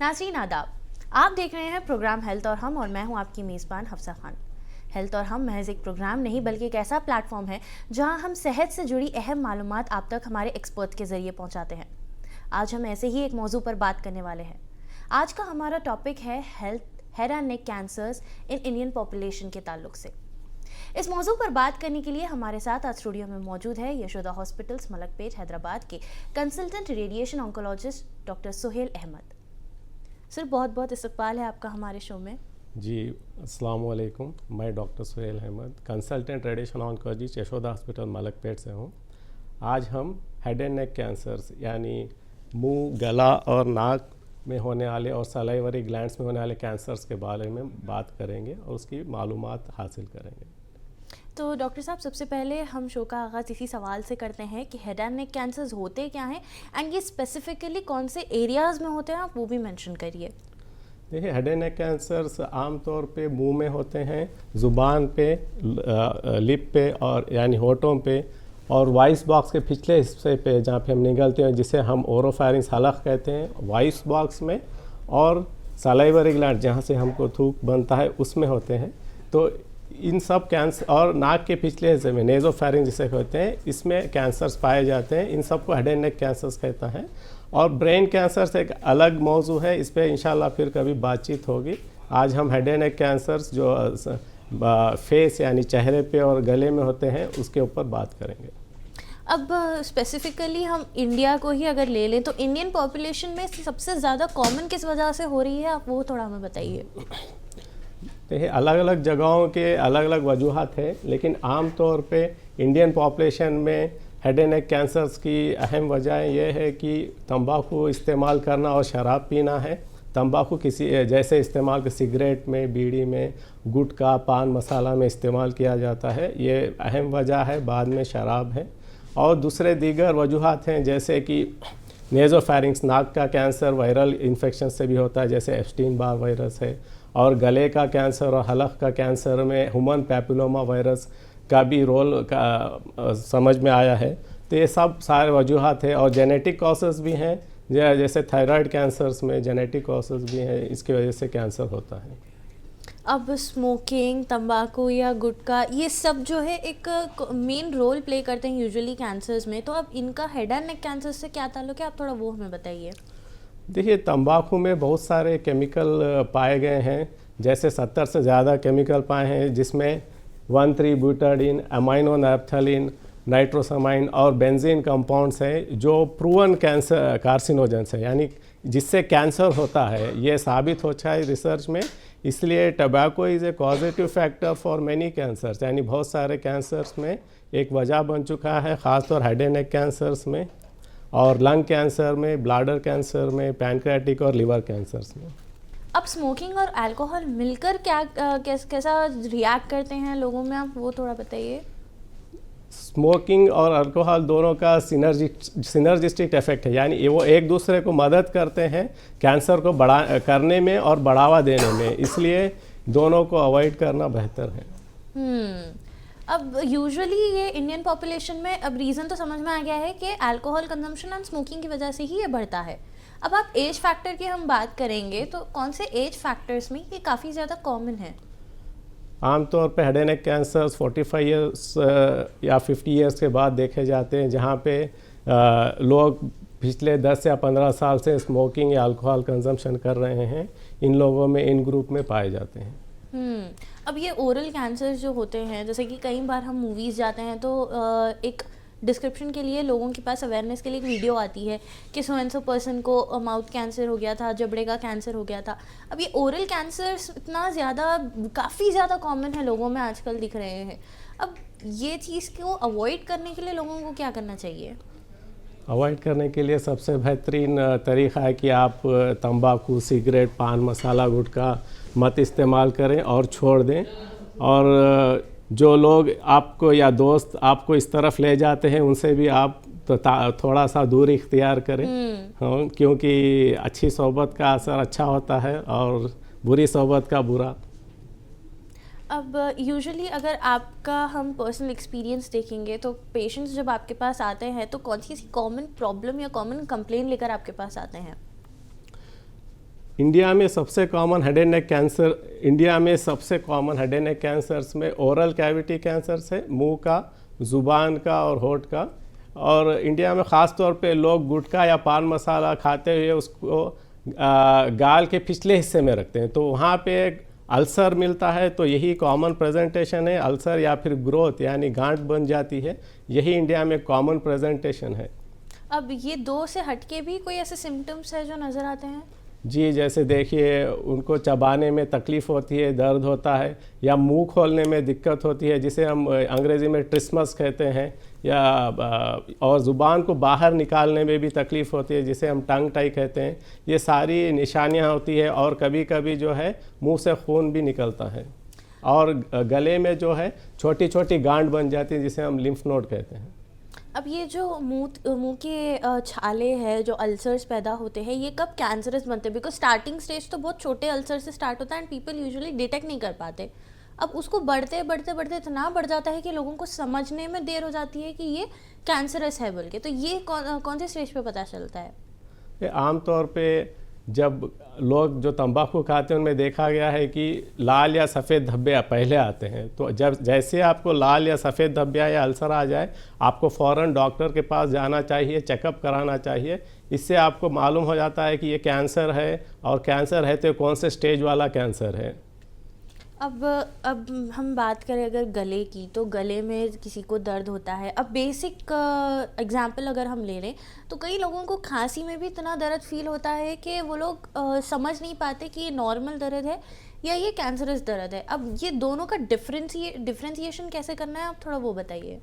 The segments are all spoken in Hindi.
नाज़रीन आदाब, आप देख रहे हैं प्रोग्राम हेल्थ और हम, और मैं हूं आपकी मेज़बान हफ्सा खान। हेल्थ और हम महज एक प्रोग्राम नहीं बल्कि एक ऐसा प्लेटफॉर्म है जहां हम सेहत से जुड़ी अहम मालूमात आप तक हमारे एक्सपर्ट के ज़रिए पहुंचाते हैं। आज हम ऐसे ही एक मौजू पर बात करने वाले हैं। आज का हमारा टॉपिक है head and neck cancers in Indian population के ताल्लुक से। इस मौजू पर बात करने के लिए हमारे साथ आज स्टूडियो में मौजूद है यशोदा हॉस्पिटल्स मलकपेट हैदराबाद के consultant radiation oncologist doctor Suhail Ahmed. Sir, बहुत बहुत इस्तकबाल है आपका हमारे शो में। जी, अस्सलाम वालेकुम। मैं doctor Suhail Ahmed, consultant radiation oncologist Yashoda hospital Malakpet से हूँ। आज हम हेड एंड नेक कैंसर्स यानी मुंह, गला और नाक में होने वाले और सलाइवरी ग्लैंड्स में होने वाले कैंसर्स के बारे में बात करेंगे और उसकी मालूमात हासिल करेंगे। तो डॉक्टर साहब, सबसे पहले हम शो का आगाज़ इसी सवाल से करते हैं कि हेड एंड नेक कैंसर्स होते क्या हैं एंड ये स्पेसिफिकली कौन से एरियाज़ में होते हैं, आप वो भी मेंशन करिए। देखिए, हेड एंड नेक कैंसर्स आमतौर पे मुंह में होते हैं, ज़ुबान पे, लिप पे और यानी होठों पे, और वॉइस बॉक्स के पिछले हिस्से पे जहाँ पे हम निगलते हैं, जिसे हम ओरोफैरिंग्स हलक कहते हैं, वॉइस बॉक्स में, और सलाइवरी ग्लैंड जहाँ से हमको थूक बनता है उसमें होते हैं। तो इन सब कैंसर, और नाक के पिछले हिस्से में नेज़ोफैरिंग जिसे कहते हैं, इसमें कैंसर्स पाए जाते हैं। इन सबको हेड एंड नेक कैंसर्स कहता है। और ब्रेन कैंसर्स एक अलग मौजू है, इस पर इंशाल्लाह फिर कभी बातचीत होगी। आज हम हेड एंड नेक कैंसर्स जो फेस यानी चेहरे पे और गले में होते हैं उसके ऊपर बात करेंगे। अब स्पेसिफिकली हम इंडिया को ही अगर ले लें तो इंडियन पॉपुलेशन में सबसे ज़्यादा कॉमन किस वजह से हो रही है, आप वो थोड़ा हमें बताइए। देखिए, अलग अलग जगहों के अलग अलग वजूहत है, लेकिन आम तौर पे इंडियन पॉपुलेशन में हेड एंड नेक कैंसर्स की अहम वजह यह है कि तंबाकू इस्तेमाल करना और शराब पीना है। तंबाकू किसी जैसे इस्तेमाल सिगरेट में, बीड़ी में, गुटखा, पान मसाला में इस्तेमाल किया जाता है, ये अहम वजह है। बाद में शराब है, और दूसरे दीगर वजूहत हैं जैसे कि नेज़ोफैरिंग्स, नाक का कैंसर वायरल इन्फेक्शन से भी होता है, जैसे एप्स्टीन बार वायरस है, और गले का कैंसर और हलक का कैंसर में ह्यूमन पैपिलोमा वायरस का भी रोल समझ में आया है। तो ये सब सारे वजूहत है, और जेनेटिक कॉसेस भी हैं, जैसे थायराइड कैंसर्स में जेनेटिक कॉसेस भी हैं, इसकी वजह से कैंसर होता है। अब स्मोकिंग, तंबाकू या गुटखा, ये सब जो है एक मेन रोल प्ले करते हैं यूजुअली कैंसर्स में। तो अब इनका हेड एंड नेक कैंसर से क्या ताल्लुक है, आप थोड़ा वो हमें बताइए। देखिए, तंबाकू में बहुत सारे केमिकल पाए गए हैं, जैसे 70 से ज़्यादा केमिकल पाए हैं, जिसमें 1,3-ब्यूटाडीन, अमाइनो नैप्थलीन, नाइट्रोसामाइन और बेंजीन कंपाउंड्स हैं, जो प्रूवन कैंसर कार्सिनोजेंस है, यानी जिससे कैंसर होता है, ये साबित होता है रिसर्च में। इसलिए tobacco is a causative factor for many cancers, यानी बहुत सारे कैंसर्स में एक वजह बन चुका है, ख़ासतौर हेड एंड नेक कैंसर्स में, और लंग कैंसर में, ब्लैडर कैंसर में, पैनक्रियाटिक और लिवर कैंसर्स में। अब स्मोकिंग और अल्कोहल मिलकर क्या कैसा रिएक्ट करते हैं लोगों में, आप वो थोड़ा बताइए। स्मोकिंग और अल्कोहल दोनों का सिनर्जिस्टिक इफेक्ट है, यानी वो एक दूसरे को मदद करते हैं कैंसर को करने में और बढ़ावा देने में, इसलिए दोनों को अवॉइड करना बेहतर है। अब यूजुअली ये इंडियन पॉपुलेशन में अब रीज़न तो समझ में आ गया है कि अल्कोहल कंजम्पशन एंड स्मोकिंग की वजह से ही ये बढ़ता है। अब आप एज फैक्टर की हम बात करेंगे तो कौन से एज फैक्टर्स में ये काफ़ी ज़्यादा कॉमन है? आमतौर पे head and neck cancers 45 years या 50 ईयर्स के बाद देखे जाते हैं, जहाँ पे लोग पिछले 10 या 15 साल से स्मोकिंग या अल्कोहल कंजम्पशन कर रहे हैं। इन लोगों में, इन ग्रुप में पाए जाते हैं। अब ये ओरल कैंसर जो होते हैं, जैसे कि कई बार हम मूवीज़ जाते हैं तो एक डिस्क्रिप्शन के लिए लोगों के पास अवेयरनेस के लिए एक वीडियो आती है कि सो एंड सो पर्सन को माउथ कैंसर हो गया था, जबड़े का कैंसर हो गया था। अब ये ओरल कैंसर इतना ज़्यादा, काफ़ी ज़्यादा कॉमन है, लोगों में आजकल दिख रहे हैं। अब ये चीज़ को अवॉइड करने के लिए लोगों को क्या करना चाहिए? अवॉइड करने के लिए सबसे बेहतरीन तरीक़ा है कि आप तंबाकू, सिगरेट, पान मसाला, गुटखा मत इस्तेमाल करें और छोड़ दें। और जो लोग आपको या दोस्त आपको इस तरफ ले जाते हैं, उनसे भी आप तो थोड़ा सा दूरी इख्तियार करें। हाँ, क्योंकि अच्छी सोबत का असर अच्छा होता है और बुरी सोबत का बुरा। अब यूजुअली अगर आपका हम पर्सनल एक्सपीरियंस देखेंगे तो पेशेंट्स जब आपके पास आते हैं तो कौन सी ऐसी कॉमन प्रॉब्लम या कॉमन कंप्लेन लेकर आपके पास आते हैं? इंडिया में सबसे common head and neck cancer, India में सबसे common head and neck cancers में ओरल कैविटी कैंसर्स है, मुंह का, ज़ुबान का और होठ का। और इंडिया में ख़ास तौर पे लोग गुटखा या पान मसाला खाते हुए उसको गाल के पिछले हिस्से में रखते हैं, तो वहाँ पे एक अल्सर मिलता है। तो यही कॉमन प्रेजेंटेशन है, अल्सर या फिर ग्रोथ यानी गांठ बन जाती है, यही इंडिया में कॉमन प्रेजेंटेशन है। अब ये दो से हटके भी कोई ऐसे सिम्टम्स है जो नज़र आते हैं? जी, जैसे देखिए उनको चबाने में तकलीफ़ होती है, दर्द होता है, या मुंह खोलने में दिक्कत होती है जिसे हम अंग्रेज़ी में ट्रिस्मस कहते हैं, या और ज़ुबान को बाहर निकालने में भी तकलीफ़ होती है जिसे हम टंग टाई कहते हैं। ये सारी निशानियां होती है, और कभी कभी जो है मुंह से खून भी निकलता है, और गले में जो है छोटी छोटी गांठ बन जाती है जिसे हम लिम्फ नोड कहते हैं। अब ये जो मुंह के छाले हैं, जो अल्सर्स पैदा होते हैं, ये कब कैंसरस बनते हैं? बिकॉज स्टार्टिंग स्टेज तो बहुत छोटे अल्सर से स्टार्ट होता है एंड पीपल यूजुअली डिटेक्ट नहीं कर पाते। अब उसको बढ़ते बढ़ते बढ़ते इतना बढ़ जाता है कि लोगों को समझने में देर हो जाती है कि ये कैंसरस है बोल के। तो ये कौन से स्टेज पे पता चलता है? ये आमतौर पे जब लोग जो तंबाकू खाते हैं उनमें देखा गया है कि लाल या सफ़ेद धब्बे पहले आते हैं। तो जब जैसे आपको लाल या सफ़ेद धब्बे या अल्सर आ जाए, आपको फ़ौरन डॉक्टर के पास जाना चाहिए, चेकअप कराना चाहिए। इससे आपको मालूम हो जाता है कि ये कैंसर है, और कैंसर है तो कौन से स्टेज वाला कैंसर है। अब हम बात करें अगर गले की, तो गले में किसी को दर्द होता है। अब बेसिक एग्जांपल अगर हम ले लें तो कई लोगों को खांसी में भी इतना दर्द फील होता है कि वो लोग समझ नहीं पाते कि ये नॉर्मल दर्द है या ये कैंसरस दर्द है। अब ये दोनों का डिफ्रेंशिएशन कैसे करना है, आप थोड़ा वो बताइए।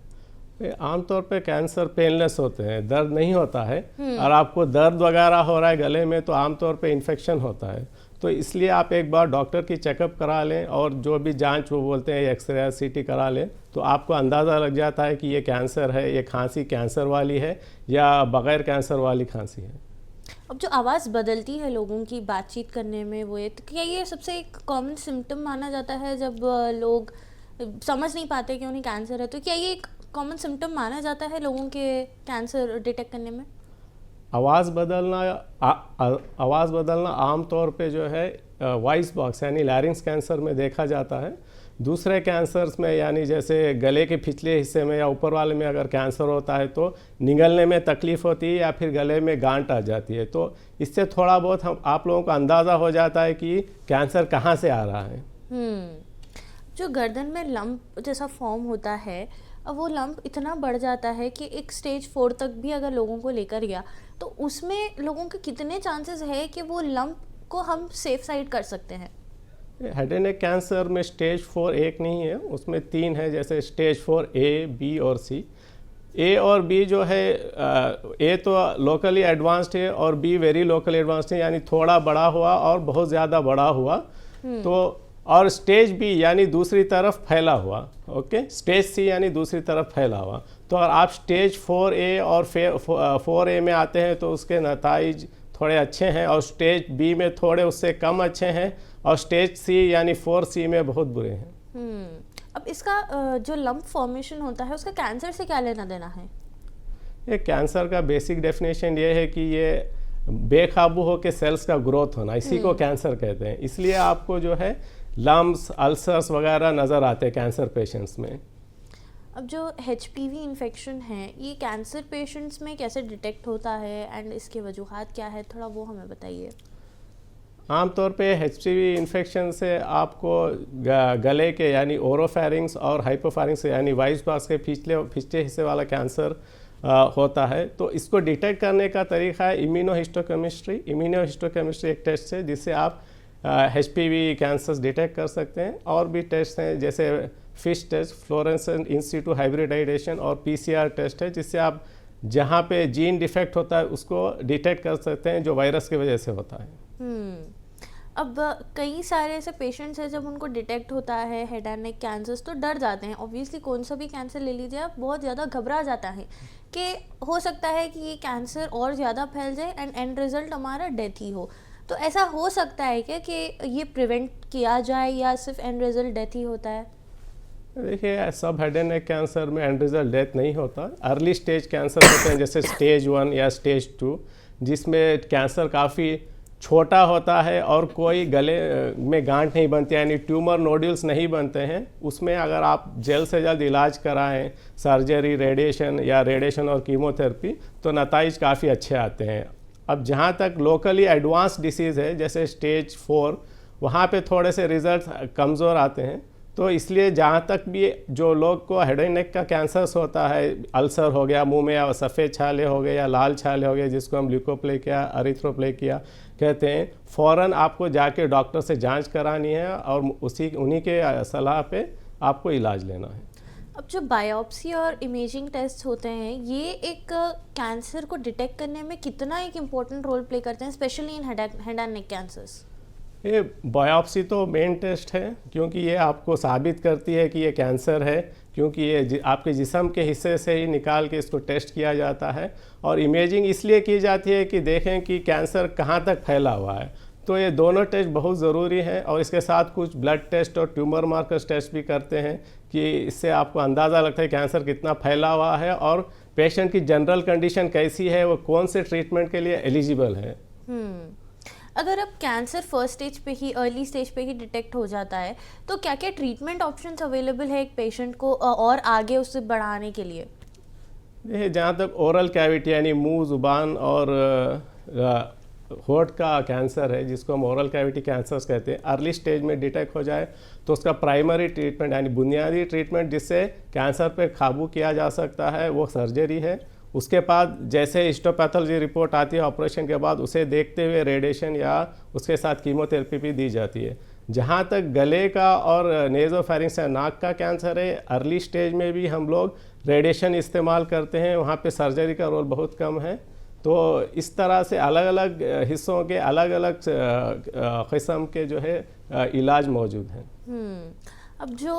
आमतौर पे कैंसर पेनलेस होते हैं, दर्द नहीं होता है। और आपको दर्द वगैरह हो रहा है गले में, तो आमतौर पे इन्फेक्शन होता है। तो इसलिए आप एक बार डॉक्टर की चेकअप करा लें, और जो भी जांच वो बोलते हैं एक्सरे सीटी करा लें, तो आपको अंदाज़ा लग जाता है कि ये कैंसर है, ये खांसी कैंसर वाली है या बग़ैर कैंसर वाली खांसी है। अब जो आवाज़ बदलती है लोगों की बातचीत करने में, वो ये तो क्या ये सबसे एक कॉमन सिम्टम माना जाता है जब लोग समझ नहीं पाते कि उन्हें कैंसर है? तो क्या ये एक कॉमन सिम्टम माना जाता है लोगों के कैंसर डिटेक्ट करने में? आवाज़ बदलना आमतौर पे जो है वॉइस बॉक्स यानी लैरिंक्स कैंसर में देखा जाता है। दूसरे कैंसर्स में यानी जैसे गले के पिछले हिस्से में या ऊपर वाले में अगर कैंसर होता है तो निगलने में तकलीफ़ होती है या फिर गले में गांठ आ जाती है। तो इससे थोड़ा बहुत आप लोगों को अंदाज़ा हो जाता है कि कैंसर कहाँ से आ रहा है। जो गर्दन में लंप जैसा फॉर्म होता है, अब वो लंप इतना बढ़ जाता है कि एक स्टेज 4 तक भी अगर लोगों को लेकर गया, तो उसमें लोगों के कितने चांसेस है कि वो लंप को हम सेफ साइड कर सकते हैं? हेड एंड नेक कैंसर में स्टेज 4 एक नहीं है, उसमें 3 है। जैसे स्टेज 4 ए, बी और सी। ए और बी जो है, ए तो लोकली एडवांस्ड है और बी वेरी लोकली एडवांस्ड है, यानी थोड़ा बड़ा हुआ और बहुत ज़्यादा बड़ा हुआ। तो और स्टेज बी यानी दूसरी तरफ फैला हुआ। ओके, स्टेज सी यानी दूसरी तरफ फैला हुआ। तो अगर आप स्टेज 4A और 4A में आते हैं तो उसके नताइज थोड़े अच्छे हैं, और स्टेज बी में थोड़े उससे कम अच्छे हैं, और स्टेज सी यानी 4C में बहुत बुरे हैं। अब इसका जो लंप फॉर्मेशन होता है उसका कैंसर से क्या लेना देना है? ये कैंसर का बेसिक डेफिनेशन ये है कि ये बेकाबू हो के सेल्स का ग्रोथ होना, इसी को कैंसर कहते हैं। इसलिए आपको जो है लम्स, अल्सर्स वगैरह नज़र आते हैं कैंसर पेशेंट्स में। अब जो HPV इन्फेक्शन है, ये कैंसर पेशेंट्स में कैसे डिटेक्ट होता है एंड इसके वजूहात क्या है, थोड़ा वो हमें बताइए। आमतौर पे HPV इन्फेक्शन से आपको गले के यानी ओरोफेरिंग्स और हाइपोफेरिंग्स यानी वॉइस बॉक्स के पिछले हिस्से वाला कैंसर होता है। तो इसको डिटेक्ट करने का तरीका है इम्यूनोहिस्टोकेमिस्ट्री। इम्यूनोहिस्टोकेमिस्ट्री एक टेस्ट है जिससे आप HPV कैंसर्स डिटेक्ट कर सकते हैं। और भी टेस्ट हैं जैसे फिश टेस्ट, फ्लोरेसेंट इन सिटू हाइब्रिडाइजेशन, और PCR टेस्ट है जिससे आप जहाँ पे जीन डिफेक्ट होता है उसको डिटेक्ट कर सकते हैं जो वायरस की वजह से होता है। अब कई सारे ऐसे पेशेंट्स हैं जब उनको डिटेक्ट होता है हेड एंड नेक कैंसर्स तो डर जाते हैं। ऑब्वियसली कौन सा भी कैंसर ले लीजिए आप, बहुत ज़्यादा घबरा जाता है कि हो सकता है कि ये कैंसर और ज़्यादा फैल जाए एंड एंड रिजल्ट हमारा डेथ ही हो। तो ऐसा हो सकता है क्या कि ये प्रिवेंट किया जाए या सिर्फ एंड रिजल्ट डेथ ही होता है? देखिए, सब हेड एंड नेक कैंसर में एंड रिजल्ट डेथ नहीं होता। अर्ली स्टेज कैंसर होते हैं जैसे स्टेज 1 या स्टेज 2, जिसमें कैंसर काफ़ी छोटा होता है और कोई गले में गांठ नहीं बनती, यानी ट्यूमर नोड्यूल्स नहीं बनते हैं, उसमें अगर आप जल्द से जल्द इलाज कराएं, सर्जरी, रेडिएशन या रेडिएशन और कीमोथेरेपी, तो नताइज काफ़ी अच्छे आते हैं। अब जहाँ तक लोकली एडवांस डिसीज़ है जैसे स्टेज 4, वहाँ पे थोड़े से रिजल्ट कमज़ोर आते हैं। तो इसलिए जहाँ तक भी जो लोग को हेड एंड नेक का कैंसर्स होता है, अल्सर हो गया मुंह में, या सफ़ेद छाले हो गए या लाल छाले हो गए, जिसको हम ल्यूकोप्लेकिया, अरिथ्रोप्लेकिया कहते हैं, फ़ौरन आपको जाके डॉक्टर से जांच करानी है और उन्हीं के सलाह पे आपको इलाज लेना है। अब जो बायोप्सी और इमेजिंग टेस्ट होते हैं, ये एक कैंसर को डिटेक्ट करने में कितना एक इम्पोर्टेंट रोल प्ले करते हैं, specially in head and neck cancers? ये बायोप्सी तो मेन टेस्ट है, क्योंकि ये आपको साबित करती है कि ये कैंसर है, क्योंकि ये आपके जिस्म के हिस्से से ही निकाल के इसको टेस्ट किया जाता है। और इमेजिंग इसलिए की जाती है कि देखें कि कैंसर कहाँ तक फैला हुआ है। तो ये दोनों टेस्ट बहुत ज़रूरी हैं, और इसके साथ कुछ ब्लड टेस्ट और ट्यूमर मार्कर्स टेस्ट भी करते हैं कि इससे आपको अंदाज़ा लगता है कैंसर कितना फैला हुआ है और पेशेंट की जनरल कंडीशन कैसी है, वो कौन से ट्रीटमेंट के लिए एलिजिबल है। अगर अब कैंसर फर्स्ट स्टेज पे ही, अर्ली स्टेज पे ही डिटेक्ट हो जाता है, तो क्या क्या ट्रीटमेंट ऑप्शंस अवेलेबल है एक पेशेंट को और आगे उससे बढ़ाने के लिए? ये जहाँ तक ओरल कैविटी यानी मुंह, जुबान और होंठ का कैंसर है, जिसको हम ओरल कैविटी कैंसर्स कहते हैं, अर्ली स्टेज में डिटेक्ट हो जाए तो उसका प्राइमरी ट्रीटमेंट यानी बुनियादी ट्रीटमेंट जिससे कैंसर पे काबू किया जा सकता है, वो सर्जरी है। उसके बाद जैसे हिस्टोपैथोलॉजी रिपोर्ट आती है ऑपरेशन के बाद, उसे देखते हुए रेडिएशन या उसके साथ कीमोथेरेपी भी दी जाती है। जहाँ तक गले का और नेज़ोफेरिंक्स या नाक का कैंसर है, अर्ली स्टेज में भी हम लोग रेडिएशन इस्तेमाल करते हैं, वहाँ पे सर्जरी का रोल बहुत कम है। तो इस तरह से अलग अलग हिस्सों के अलग अलग किस्म के जो है इलाज मौजूद हैं। अब जो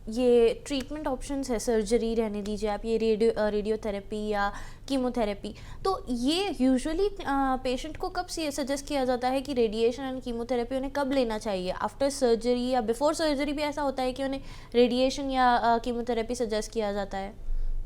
ये ट्रीटमेंट ऑप्शंस है, सर्जरी रहने दीजिए आप, ये रेडियोथेरेपी या कीमोथेरेपी, तो ये यूजुअली पेशेंट को कब सजेस्ट किया जाता है कि रेडिएशन एंड कीमोथेरेपी उन्हें कब लेना चाहिए? आफ्टर सर्जरी या बिफोर सर्जरी भी ऐसा होता है कि उन्हें रेडिएशन या कीमोथेरेपी सजेस्ट किया जाता है?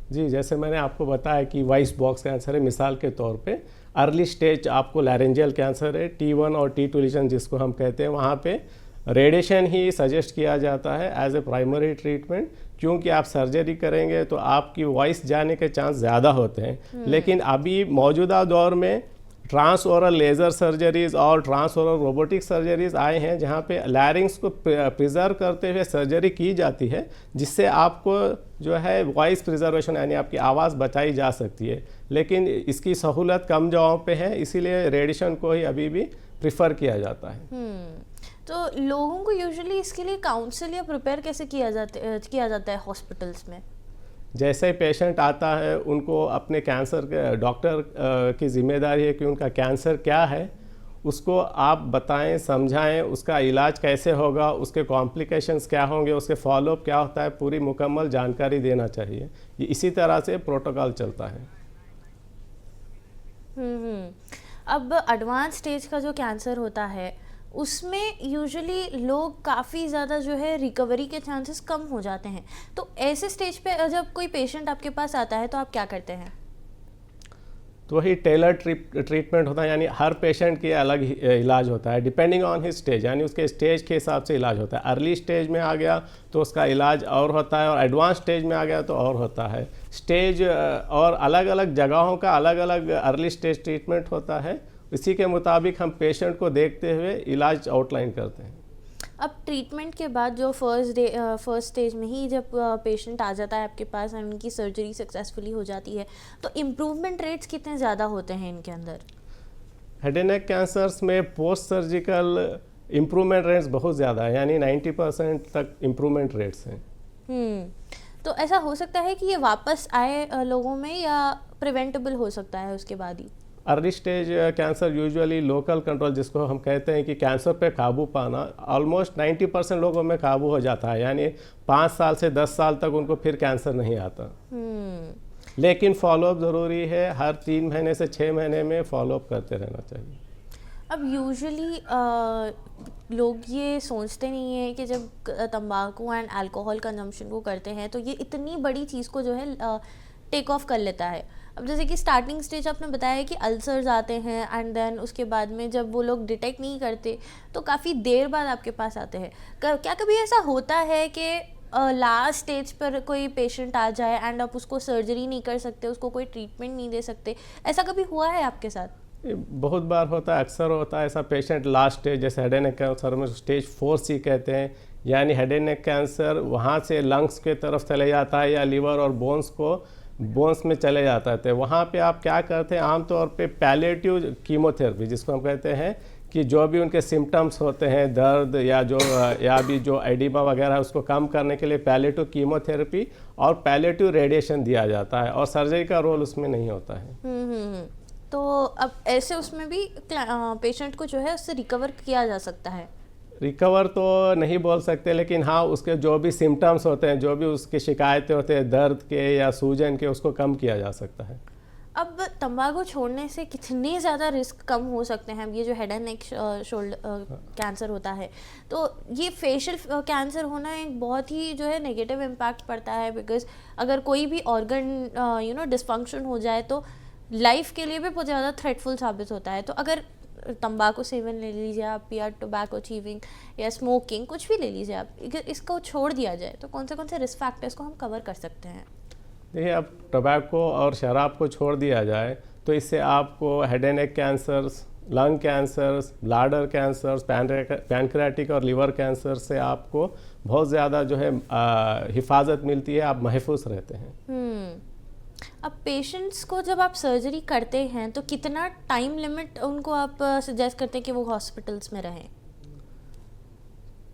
जी, जैसे मैंने आपको बताया कि वॉइस बॉक्स कैंसर है, मिसाल के तौर पे अर्ली स्टेज आपको लैरेंजियल कैंसर है, T1 और T2 लीजन जिसको हम कहते हैं, वहाँ पे रेडिएशन ही सजेस्ट किया जाता है एज ए प्राइमरी ट्रीटमेंट, क्योंकि आप सर्जरी करेंगे तो आपकी वॉइस जाने के चांस ज़्यादा होते हैं। लेकिन अभी मौजूदा दौर में ट्रांस ओरल लेज़र सर्जरीज़ और ट्रांस ओरल रोबोटिक सर्जरीज़ आए हैं, जहाँ पे लैरिंग्स को प्रिजर्व करते हुए सर्जरी की जाती है, जिससे आपको जो है वॉइस प्रिजर्वेशन यानी आपकी आवाज़ बचाई जा सकती है। लेकिन इसकी सहूलत कम जगहों पे है, इसीलिए रेडिएशन को ही अभी भी प्रिफर किया जाता है। तो लोगों को यूजुअली इसके लिए काउंसिल या प्रिपेयर कैसे किया जाता है हॉस्पिटल्स में? जैसे पेशेंट आता है, उनको अपने कैंसर के डॉक्टर की जिम्मेदारी है कि उनका कैंसर क्या है, उसको आप बताएं, समझाएं, उसका इलाज कैसे होगा, उसके कॉम्प्लिकेशंस क्या होंगे, उसके फॉलोअप क्या होता है, पूरी मुकम्मल जानकारी देना चाहिए। ये इसी तरह से प्रोटोकॉल चलता है। अब एडवांस स्टेज का जो कैंसर होता है, उसमें यूजुअली लोग काफ़ी ज़्यादा जो है रिकवरी के चांसेस कम हो जाते हैं। तो ऐसे स्टेज पे जब कोई पेशेंट आपके पास आता है तो आप क्या करते हैं? तो वही टेलर ट्रीटमेंट होता है, यानी हर पेशेंट के अलग इलाज होता है डिपेंडिंग ऑन हिज स्टेज, यानी उसके स्टेज के हिसाब से इलाज होता है। अर्ली स्टेज में आ गया तो उसका इलाज और होता है, और एडवांस स्टेज में आ गया तो और होता है। स्टेज और अलग अलग जगहों का अलग अलग अर्ली स्टेज ट्रीटमेंट होता है, इसी के मुताबिक हम पेशेंट को देखते हुए इलाज आउटलाइन करते हैं। अब ट्रीटमेंट के बाद जो फर्स्ट स्टेज में ही जब पेशेंट आ जाता है आपके पास और उनकी सर्जरी सक्सेसफुली हो जाती है, तो इम्प्रूवमेंट रेट्स कितने ज़्यादा होते हैं इनके अंदर? हेड एंड नेक कैंसर्स में पोस्ट सर्जिकल इम्प्रूवमेंट रेट्स बहुत ज़्यादा है, यानी 90% तक इम्प्रूवमेंट रेट्स हैं। तो ऐसा हो सकता है कि ये वापस आए लोगों में, या प्रिवेंटेबल हो सकता है उसके बाद ही? Early stage cancer usually local control, जिसको हम कहते हैं कि कैंसर पे काबू पाना, ऑलमोस्ट 90% लोगों में काबू हो जाता है, यानी 5 साल से 10 साल तक उनको फिर कैंसर नहीं आता। लेकिन फॉलोअप ज़रूरी है, हर 3 महीने से 6 महीने में फॉलोअप करते रहना चाहिए। अब यूजुअली लोग ये सोचते नहीं है कि जब तंबाकू एंड अल्कोहल कंजम्पशन को करते हैं तो ये इतनी बड़ी चीज़ को जो है टेक ऑफ कर लेता है। अब जैसे कि स्टार्टिंग स्टेज आपने बताया कि अल्सर्स आते हैं एंड देन उसके बाद में जब वो लोग डिटेक्ट नहीं करते तो काफ़ी देर बाद आपके पास आते हैं। क्या कभी ऐसा होता है कि लास्ट स्टेज पर कोई पेशेंट आ जाए एंड आप उसको सर्जरी नहीं कर सकते, उसको कोई ट्रीटमेंट नहीं दे सकते, ऐसा कभी हुआ है आपके साथ? ये बहुत बार होता है, अक्सर होता है ऐसा पेशेंट लास्ट स्टेज, जैसे हेड एंड नेक कैंसर में स्टेज 4C कहते हैं, यानी हेड एंड नेक कैंसर वहाँ से लंग्स के तरफ चले जाता है या लीवर और बोन्स में चले जाता है। तो वहाँ पे आप क्या करते हैं, आमतौर पे पैलिएटिव कीमोथेरेपी जिसको हम कहते हैं, कि जो भी उनके सिम्टम्स होते हैं, दर्द या भी जो एडिमा वगैरह है, उसको कम करने के लिए पैलिएटिव कीमोथेरेपी और पैलिएटिव रेडिएशन दिया जाता है, और सर्जरी का रोल उसमें नहीं होता है। तो अब ऐसे उसमें भी पेशेंट को जो है उससे रिकवर किया जा सकता है? रिकवर तो नहीं बोल सकते, लेकिन हाँ उसके जो भी सिम्टम्स होते हैं, जो भी उसकी शिकायतें होते हैं दर्द के या सूजन के, उसको कम किया जा सकता है। अब तंबाकू छोड़ने से कितने ज़्यादा रिस्क कम हो सकते हैं? ये जो head and neck shoulder cancer होता है, तो ये फेशियल कैंसर होना एक बहुत ही जो है नेगेटिव इम्पैक्ट पड़ता है, बिकॉज अगर कोई भी ऑर्गन डिसफंक्शन हो जाए तो लाइफ के लिए भी बहुत ज़्यादा थ्रेटफुल साबित होता है। तो अगर तंबाकू सेवन ले लीजिए आप, या टोबैको चीविंग या स्मोकिंग, कुछ भी ले लीजिए आप, इसको छोड़ दिया जाए तो कौन से रिस्क फैक्टर्स को हम कवर कर सकते हैं? देखिए, अब टोबैको और शराब को छोड़ दिया जाए तो इससे आपको head and neck cancers, lung cancers, bladder cancers, pancreatic और लिवर कैंसर से आपको बहुत ज़्यादा जो है हिफाजत मिलती है, आप महफूज रहते हैं। अब पेशेंट्स को जब आप सर्जरी करते हैं तो कितना टाइम लिमिट उनको आप सजेस्ट करते हैं कि वो हॉस्पिटल्स में रहें?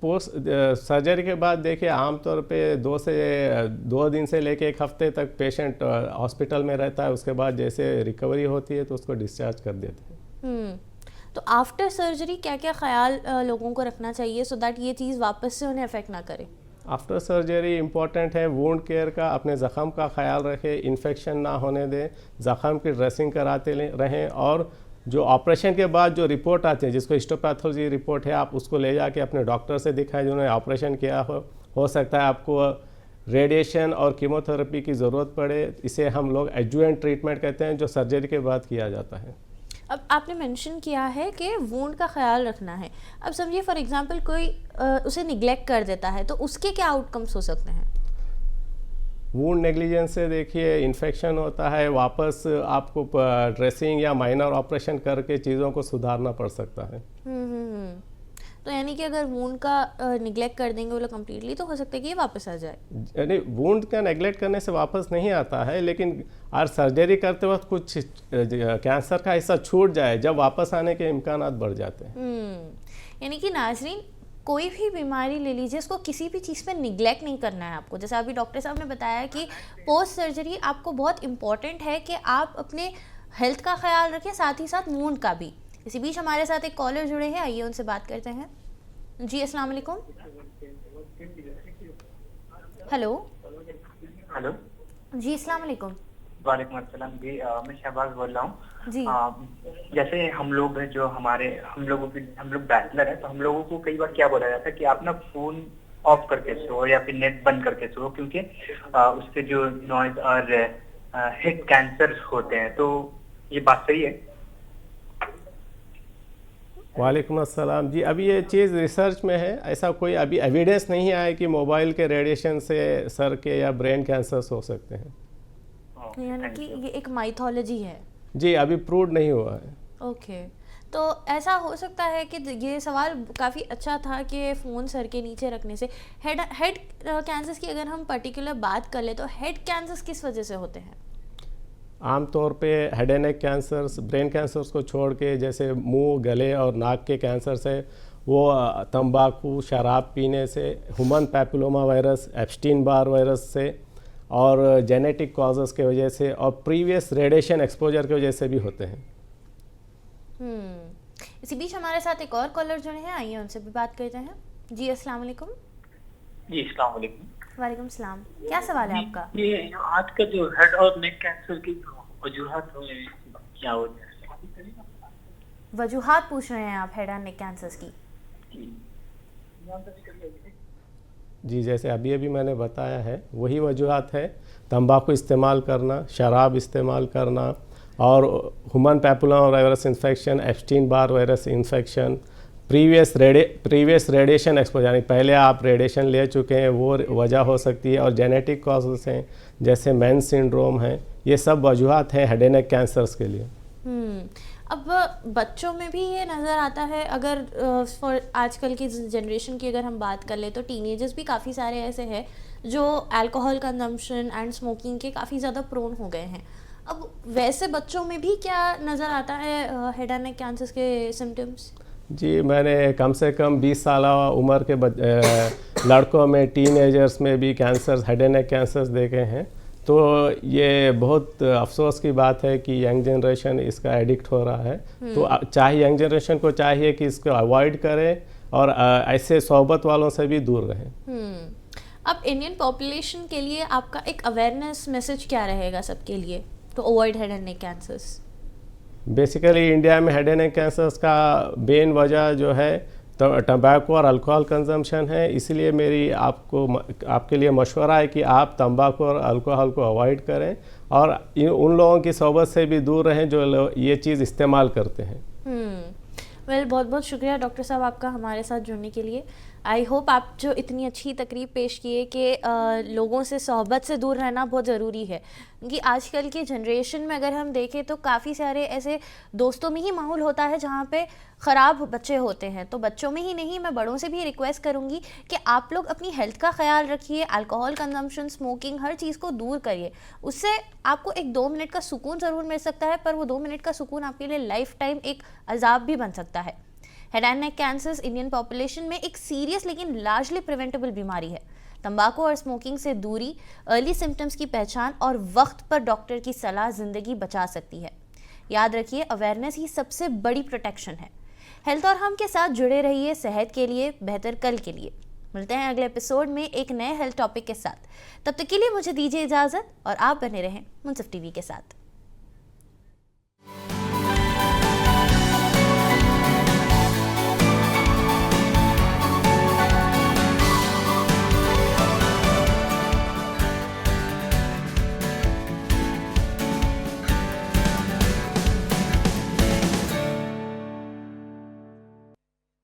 पोस्ट सर्जरी के बाद देखिए, आमतौर पे 2 दिन से लेके 1 हफ्ते तक पेशेंट हॉस्पिटल में रहता है। उसके बाद जैसे रिकवरी होती है तो उसको डिस्चार्ज कर देते हैं। तो आफ्टर सर्जरी क्या क्या ख्याल लोगों को रखना चाहिए सो दैट ये चीज़ वापस से उन्हें अफेक्ट ना करे? आफ्टर सर्जरी इम्पॉर्टेंट है वुंड केयर का, अपने ज़ख़म का ख्याल रखें, इन्फेक्शन ना होने दें, ज़ख़म की ड्रेसिंग कराते रहें, और जो ऑपरेशन के बाद जो रिपोर्ट आती है, जिसको हिस्टोपैथोलॉजी रिपोर्ट है, आप उसको ले जाके अपने डॉक्टर से दिखाएं जिन्होंने ऑपरेशन किया हो सकता है आपको रेडिएशन और कीमोथेरेपी की ज़रूरत पड़े। इसे हम लोग एडजुवेंट ट्रीटमेंट कहते हैं, जो सर्जरी के बाद किया जाता है। अब आपने मेंशन किया है कि वुंड का ख्याल रखना है। अब समझिए फॉर एग्जांपल कोई उसे निगलेक्ट कर देता है तो उसके क्या आउटकम्स हो सकते हैं? वुंड नेग्लिजेंस से देखिए इन्फेक्शन होता है, वापस आपको ड्रेसिंग या माइनर ऑपरेशन करके चीज़ों को सुधारना पड़ सकता है। तो यानी कि अगर वुंड का निगलेक्ट कर देंगे वो लोग कम्प्लीटली, तो हो सकता है कि ये वापस आ जाए। यानी वुंड का नेग्लेक्ट करने से वापस नहीं आता है, लेकिन और सर्जरी करते वक्त कुछ कैंसर का हिस्सा छूट जाए, जब वापस आने के इम्कान बढ़ जाते हैं। यानी कि नाजरीन, कोई भी बीमारी ले लीजिए, उसको किसी भी चीज़ पे निगलेक्ट नहीं करना है आपको। जैसे अभी डॉक्टर साहब ने बताया कि पोस्ट सर्जरी आपको बहुत इम्पॉर्टेंट है कि आप अपने हेल्थ का ख्याल रखें, साथ ही साथ वुंड का भी। इसी बीच हमारे साथ एक कॉलर जुड़े हैं, आइए उनसे बात करते हैं। जी अस्सलाम वालेकुम। हेलो। हेलो जी अस्सलाम वालेकुम। वालेकुम अस्सलाम जी। मैं शहबाज बोल रहा हूँ जी। जैसे हम लोग हम लोग बैचलर हैं, तो हम लोगों को कई बार क्या बोला जाता है कि आप ना फोन ऑफ करके सो या फिर नेट बंद करके सो, क्योंकि उससे जो नॉइज और हेड कैंसर होते हैं। तो ये बात सही है? वालेकुम अस्सलाम जी। अभी ये चीज़ रिसर्च में है, ऐसा कोई अभी एविडेंस नहीं आया कि मोबाइल के रेडिएशन से सर के या ब्रेन कैंसर्स हो सकते हैं। यानी कि ये एक माइथोलॉजी है? जी, अभी प्रूव नहीं हुआ है। ओके, तो ऐसा हो सकता है कि ये सवाल काफ़ी अच्छा था कि फ़ोन सर के नीचे रखने से हेड कैंसर्स की अगर हम पर्टिकुलर बात कर ले तो हेड कैंसर्स किस वजह से होते हैं? आमतौर पे head and neck cancers, brain cancers को छोड़ के, जैसे मुंह, गले और नाक के कैंसर से, वो तंबाकू, शराब पीने से, human papilloma virus, Epstein Barr virus से, और जेनेटिक कॉजेज़ के वजह से, और प्रीवियस रेडिएशन एक्सपोजर की वजह से भी होते हैं। इसी बीच हमारे साथ एक और कॉलर जुड़े हैं, आइए उनसे भी बात करते हैं। जी अस्सलाम वालेकुम। जी अस्सलाम वालेकुम। वालेकुम सलाम। क्या सवाल है आपका? ये आज का जो हेड और नेक कैंसर की वजूहात क्या होती है? वजूहात पूछ रहे हैं आप हेड एंड नेक कैंसर्स की? जी, जैसे अभी अभी मैंने बताया है वही वजूहत है, तंबाकू इस्तेमाल करना, शराब इस्तेमाल करना और human papilloma virus infection, Epstein Barr virus infection, previous radiation exposure, यानी पहले आप रेडिएशन ले चुके हैं वो वजह हो सकती है, और जेनेटिक कॉजेस हैं जैसे मैन सिंड्रोम है, ये सब वजूहत हैं हेड एंड नेक कैंसर्स के लिए। अब बच्चों में भी ये नज़र आता है, अगर फॉर आजकल की जनरेशन की अगर हम बात कर ले तो टीनेजर्स भी काफ़ी सारे ऐसे हैं जो अल्कोहल कंजम्पशन एंड स्मोकिंग के काफ़ी ज़्यादा प्रोन हो गए हैं। अब वैसे बच्चों में भी क्या नज़र आता है हेड एंड नेक कैंसर्स के सिम्टम्स? जी, मैंने कम से कम 20 साल उम्र के लड़कों में, टीनेजर्स में भी cancers, head and neck cancers देखे हैं। तो ये बहुत अफसोस की बात है कि यंग जनरेशन इसका एडिक्ट हो रहा है। तो चाहे यंग जनरेशन को चाहिए कि इसको अवॉइड करें और ऐसे सोबत वालों से भी दूर रहें। अब इंडियन पॉपुलेशन के लिए आपका एक अवेयरनेस मैसेज क्या रहेगा सबके लिए to avoid head and neck cancers? Basically India में हेड एंड नेक कैंसर्स का मेन वजह जो है तो तंबाकू और अल्कोहल कंजम्पशन है। इसलिए मेरी आपके लिए मशवरा है कि आप तंबाकू और अल्कोहल को अवॉइड करें और उन लोगों की सोबत से भी दूर रहें जो ये चीज़ इस्तेमाल करते हैं। वेल, बहुत बहुत शुक्रिया डॉक्टर साहब आपका हमारे साथ जुड़ने के लिए। आई होप आप जो इतनी अच्छी तकरीब पेश किए कि लोगों से सोहबत से दूर रहना बहुत ज़रूरी है, क्योंकि आजकल की जनरेशन में अगर हम देखें तो काफ़ी सारे ऐसे दोस्तों में ही माहौल होता है जहाँ पे ख़राब बच्चे होते हैं। तो बच्चों में ही नहीं, मैं बड़ों से भी रिक्वेस्ट करूँगी कि आप लोग अपनी हेल्थ का ख्याल रखिए, अल्कोहल कंजम्पशन, स्मोकिंग, हर चीज़ को दूर करिए। उससे आपको एक 2 मिनट का सुकून ज़रूर मिल सकता है, पर वो 2 मिनट का सुकून आपके लिए लाइफ टाइम एक अजाब भी बन सकता है। Head and neck cancers Indian population में एक सीरियस लेकिन लार्जली प्रिवेंटेबल बीमारी है। तंबाकू और स्मोकिंग से दूरी, अर्ली सिम्टम्स की पहचान और वक्त पर डॉक्टर की सलाह ज़िंदगी बचा सकती है। याद रखिए, अवेयरनेस ही सबसे बड़ी प्रोटेक्शन है। हेल्थ और हम के साथ जुड़े रहिए, सेहत के लिए, बेहतर कल के लिए। मिलते हैं अगले एपिसोड में एक नए हेल्थ टॉपिक के साथ। तब तक के लिए मुझे दीजिए इजाज़त और आप बने रहें मुंसिफ टीवी के साथ।